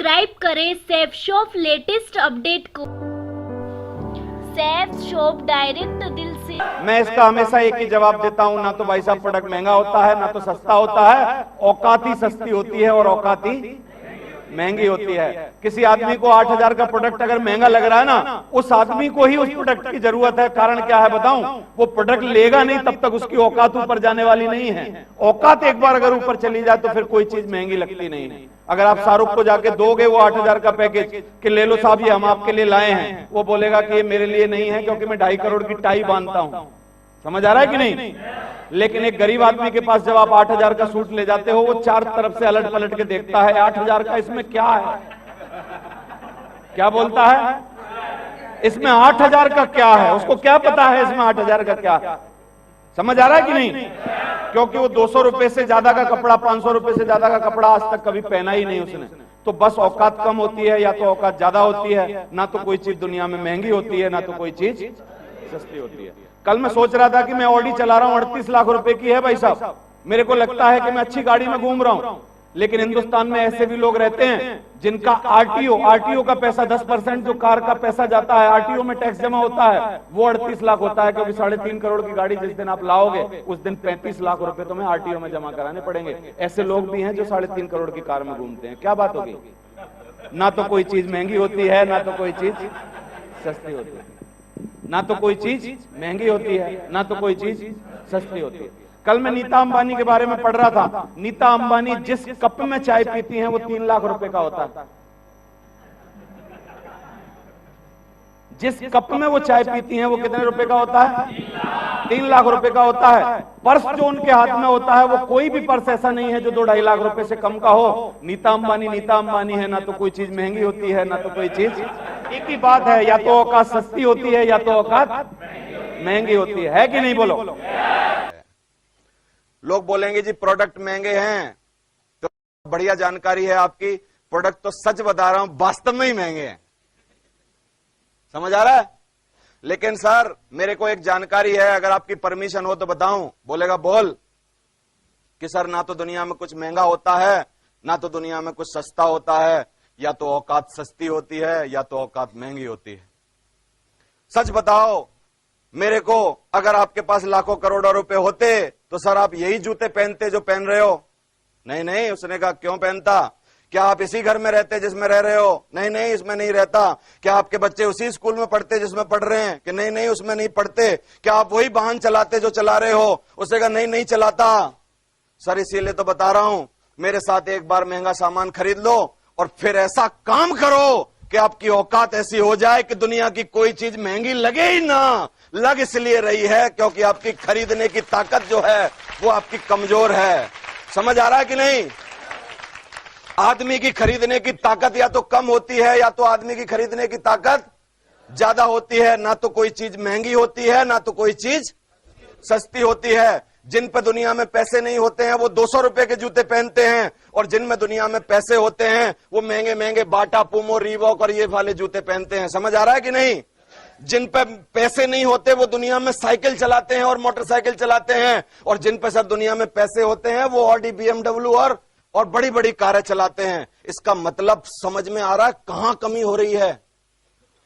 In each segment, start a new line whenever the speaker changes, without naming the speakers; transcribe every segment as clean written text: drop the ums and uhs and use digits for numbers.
Subscribe करें Saif shop latest update को। Saif shop direct दिल से।
मैं इसका हमेशा एक ही जवाब देता हूं, ना तो भाई साहब प्रोडक्ट महंगा होता है, ना तो सस्ता होता है। औकात ही सस्ती होती है और औकात ही महंगी होती है। किसी आदमी को 8,000 का प्रोडक्ट अगर महंगा लग रहा है ना, उस आदमी को ही उस प्रोडक्ट की जरूरत है। कारण क्या है बताऊं? वो प्रोडक्ट लेगा नहीं तब तक उसकी औकात ऊपर जाने वाली नहीं है। औकात एक बार अगर ऊपर चली जाए तो फिर कोई चीज महंगी लगती नहीं है। अगर आप शाहरुख को जाके दोगे वो 8,000 का पैकेज कि ले लो साहब ये हम आपके लिए लाए हैं, वो बोलेगा कि ये मेरे लिए नहीं है क्योंकि मैं 2.5 करोड़ की टाई बांधता हूं। समझ आ रहा है कि नहीं? लेकिन एक गरीब आदमी के पास जब आप 8,000 का सूट ले जाते हो, वो चार तरफ से अलट पलट के देखता है, 8,000 का इसमें क्या है? क्या बोलता है? इसमें 8,000 का क्या है? उसको क्या पता है इसमें 8,000 का क्या है? समझ आ रहा है कि नहीं? क्योंकि वो 200 रुपए से ज्यादा का कपड़ा, 500 रुपए से ज्यादा का कपड़ा आज तक कभी पहना ही नहीं उसने। तो बस औकात कम होती है या तो औकात ज्यादा होती है। ना तो कोई चीज दुनिया में महंगी होती है, ना तो कोई चीज सस्ती होती है। कल मैं सोच रहा था कि मैं ऑडी चला रहा हूं, 38 लाख रुपए की है भाई साहब। मेरे को लगता है कि मैं अच्छी गाड़ी में घूम रहा हूं, लेकिन हिंदुस्तान में ऐसे भी लोग रहते हैं जिनका आरटीओ का पैसा 10% जो कार का पैसा जाता है, आरटीओ में टैक्स जमा होता है, वो 38 लाख होता है। क्योंकि 3.5 करोड़ की गाड़ी जिस दिन आप लाओगे उस दिन 35 लाख रुपए तुम्हें आरटीओ में जमा कराने पड़ेंगे। ऐसे लोग भी हैं जो 3.5 करोड़ की कार में घूमते हैं। क्या बात होगी? ना तो कोई चीज महंगी होती है, ना तो कोई चीज सस्ती होती है। ना तो कोई चीज महंगी होती है, ना तो कोई चीज सस्ती होती है। कल मैं नीता अंबानी के बारे में पढ़ रहा था। नीता अंबानी जिस कप में चाय पीती हैं वो 3 लाख रुपए का होता है। जिस कप में वो चाय पीती हैं वो कितने रुपए का होता है? 3 लाख रुपए का होता है। पर्स जो उनके हाथ में होता है वो कोई भी पर्स ऐसा नहीं है जो 2-2.5 लाख रुपए से कम का हो। नीता अंबानी है। ना तो कोई चीज महंगी होती है, ना तो कोई चीज। एक ही बात है, या तो औकात सस्ती होती है या तो औकात महंगी होती है कि नहीं? बोलो। लोग बोलेंगे जी प्रोडक्ट महंगे हैं, तो बढ़िया जानकारी है आपकी। प्रोडक्ट तो सच बता रहा हूं वास्तव में ही महंगे हैं। समझ आ रहा है? लेकिन सर मेरे को एक जानकारी है, अगर आपकी परमिशन हो तो बताऊं। बोलेगा बोल। कि सर ना तो दुनिया में कुछ महंगा होता है, ना तो दुनिया में कुछ सस्ता होता है। या तो औकात सस्ती होती है या तो औकात महंगी होती है। सच बताओ मेरे को, अगर आपके पास लाखों करोड़ों रुपए होते तो सर आप यही जूते पहनते जो पहन रहे हो? नहीं। उसने कहा क्यों पहनता? क्या आप इसी घर में रहते जिसमें रह रहे हो? नहीं, इसमें नहीं रहता। क्या आपके बच्चे उसी स्कूल में पढ़ते जिसमें पढ़ रहे हैं? कि नहीं, उसमें नहीं पढ़ते। क्या आप वही वाहन चलाते जो चला रहे हो? उसने कहा नहीं चलाता। सर इसीलिए तो बता रहा हूं, मेरे साथ एक बार महंगा सामान खरीद लो और फिर ऐसा काम करो कि आपकी औकात ऐसी हो जाए कि दुनिया की कोई चीज महंगी लगे ही ना। लग इसलिए रही है क्योंकि आपकी खरीदने की ताकत जो है वो आपकी कमजोर है। समझ आ रहा है कि नहीं? आदमी की खरीदने की ताकत या तो कम होती है या तो आदमी की खरीदने की ताकत ज्यादा होती है। ना तो कोई चीज महंगी होती है, ना तो कोई चीज सस्ती होती है। जिन पे दुनिया में पैसे नहीं होते हैं वो 200 रुपए के जूते पहनते हैं, और जिन में दुनिया में पैसे होते हैं वो महंगे बाटा, पूमो, रीबॉक और ये वाले जूते पहनते हैं। समझ आ रहा है कि नहीं? जिन पे पैसे नहीं होते वो दुनिया में साइकिल चलाते हैं और मोटरसाइकिल चलाते हैं, और जिन पे सर दुनिया में पैसे होते हैं वो ऑडी, BMW और बड़ी बड़ी कारें चलाते हैं। इसका मतलब समझ में आ रहा है कहां कमी हो रही है?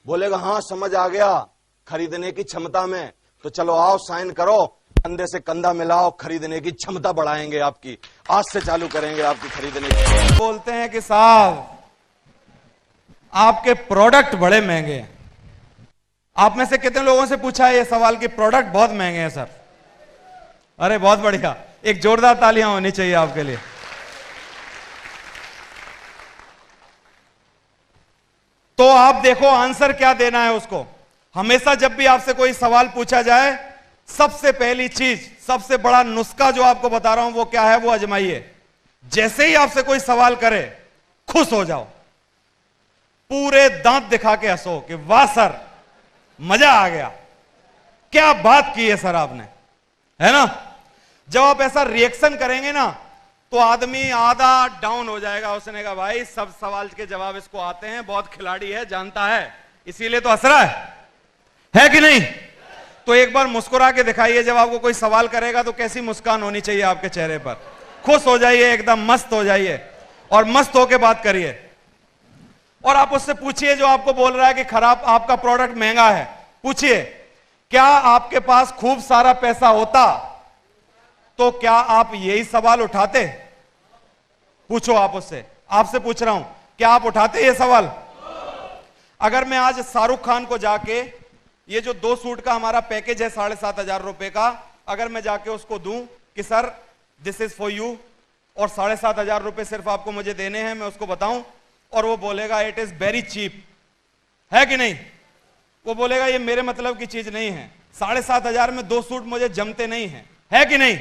बोलेगा हाँ समझ आ गया, खरीदने की क्षमता में। तो चलो आओ साइन करो, कंधे से कंधा मिलाओ, खरीदने की क्षमता बढ़ाएंगे आपकी। आज से चालू करेंगे आपकी खरीदने की। बोलते हैं कि साहब आपके प्रोडक्ट बड़े महंगे हैं। आप में से कितने लोगों से पूछा है ये सवाल कि प्रोडक्ट बहुत महंगे हैं सर? अरे बहुत बढ़िया, एक जोरदार तालियां होनी चाहिए आपके लिए। तो आप देखो आंसर क्या देना है उसको। हमेशा जब भी आपसे कोई सवाल पूछा जाए, सबसे पहली चीज, सबसे बड़ा नुस्खा जो आपको बता रहा हूं वो क्या है, वो आजमाइए। जैसे ही आपसे कोई सवाल करे खुश हो जाओ, पूरे दांत दिखा के हंसो कि वाह सर मजा आ गया, क्या बात की है सर आपने, है ना? जब आप ऐसा रिएक्शन करेंगे ना तो आदमी आधा डाउन हो जाएगा। उसने कहा भाई सब सवाल के जवाब इसको आते हैं, बहुत खिलाड़ी है, जानता है, इसीलिए तो हंस रहा है कि नहीं? तो एक बार मुस्कुरा के दिखाइए, जब आपको कोई सवाल करेगा तो कैसी मुस्कान होनी चाहिए आपके चेहरे पर। खुश हो जाइए, एकदम मस्त हो जाइए और मस्त होके बात करिए।
और आप उससे पूछिए जो आपको बोल रहा है कि खराब आपका प्रोडक्ट महंगा है, पूछिए क्या आपके पास खूब सारा पैसा होता तो क्या आप यही सवाल उठाते? पूछो आप उससे, आपसे पूछ रहा हूं, क्या आप उठाते ये सवाल? अगर मैं आज शाहरुख खान को जाके ये जो 2 सूट का हमारा पैकेज है 7,500 रुपए का, अगर मैं जाके उसको दूं कि sir this is for you और 7,500 रुपए सिर्फ आपको मुझे देने हैं, मैं उसको बताऊं और वो बोलेगा इट इज वेरी चीप, है कि नहीं? वो बोलेगा ये मेरे मतलब की चीज नहीं है, 7,500 में 2 सूट मुझे जमते नहीं है कि नहीं?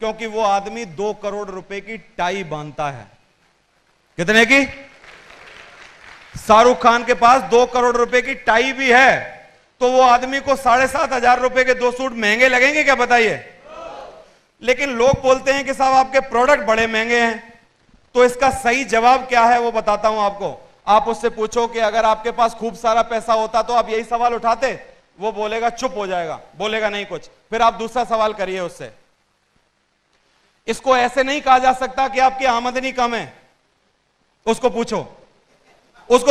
क्योंकि वो आदमी 2 करोड़ रुपए की टाई बांधता है। कितने की? शाहरुख खान के पास 2 करोड़ रुपए की टाई भी है, तो वो आदमी को 7,500 रुपए के 2 सूट महंगे लगेंगे क्या? बताइए। लेकिन लोग बोलते हैं कि साहब आपके प्रोडक्ट बड़े महंगे हैं, तो इसका सही जवाब क्या है वो बताता हूं आपको। आप उससे पूछो कि अगर आपके पास खूब सारा पैसा होता तो आप यही सवाल उठाते? वो बोलेगा, चुप हो जाएगा, बोलेगा नहीं कुछ। फिर आप दूसरा सवाल करिए उससे, इसको ऐसे नहीं कहा जा सकता कि आपकी आमदनी कम है। उसको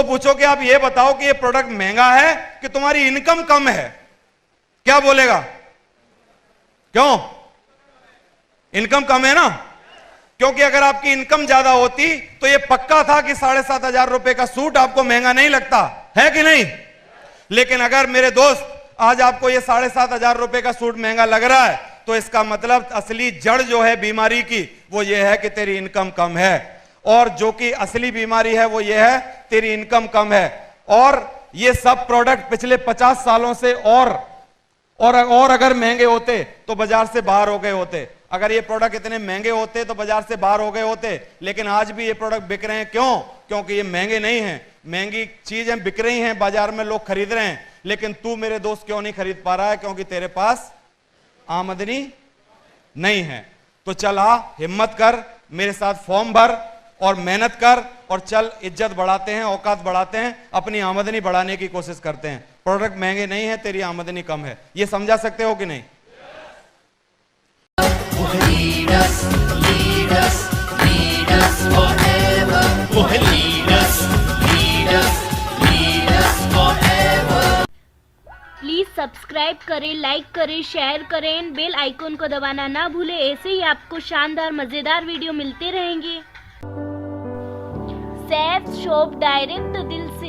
पूछो कि आप ये बताओ कि ये प्रोडक्ट महंगा है कि तुम्हारी इनकम कम है, क्या बोलेगा? क्यों? इनकम कम है ना, क्योंकि अगर आपकी इनकम ज्यादा होती तो ये पक्का था कि 7,500 रुपए का सूट आपको महंगा नहीं लगता, है कि नहीं? लेकिन अगर मेरे दोस्त आज आपको ये 7,500 रुपए का सूट महंगा लग रहा है तो इसका मतलब असली जड़ जो है बीमारी की वो ये है कि तेरी इनकम कम है, और जो कि असली बीमारी है वो ये है तेरी इनकम कम है। और ये सब प्रोडक्ट पिछले 50 सालों से और अगर महंगे होते तो बाजार से बाहर हो गए होते। अगर ये प्रोडक्ट इतने महंगे होते तो बाजार से बाहर हो गए होते, लेकिन आज भी ये प्रोडक्ट बिक रहे हैं। क्यों? क्योंकि ये महंगे नहीं हैं, महंगी चीजें बिक रही हैं, बाजार में लोग खरीद रहे हैं। लेकिन तू मेरे दोस्त क्यों नहीं खरीद पा रहा है? क्योंकि तेरे पास आमदनी नहीं है। तो चल आ, हिम्मत कर, मेरे साथ फॉर्म भर और मेहनत कर और चल, इज्जत बढ़ाते हैं, औकात बढ़ाते हैं, अपनी आमदनी बढ़ाने की कोशिश करते हैं। प्रोडक्ट महंगे नहीं है, तेरी आमदनी कम है। ये समझा सकते हो कि नहीं?
Lead us forever. Lead us forever.
Please subscribe करें, लाइक करें, शेयर करें, एंड बेल आइकन को दबाना ना भूलें। ऐसे ही आपको शानदार मजेदार वीडियो मिलते रहेंगे। सैफ शॉप, डायरेक्ट दिल से।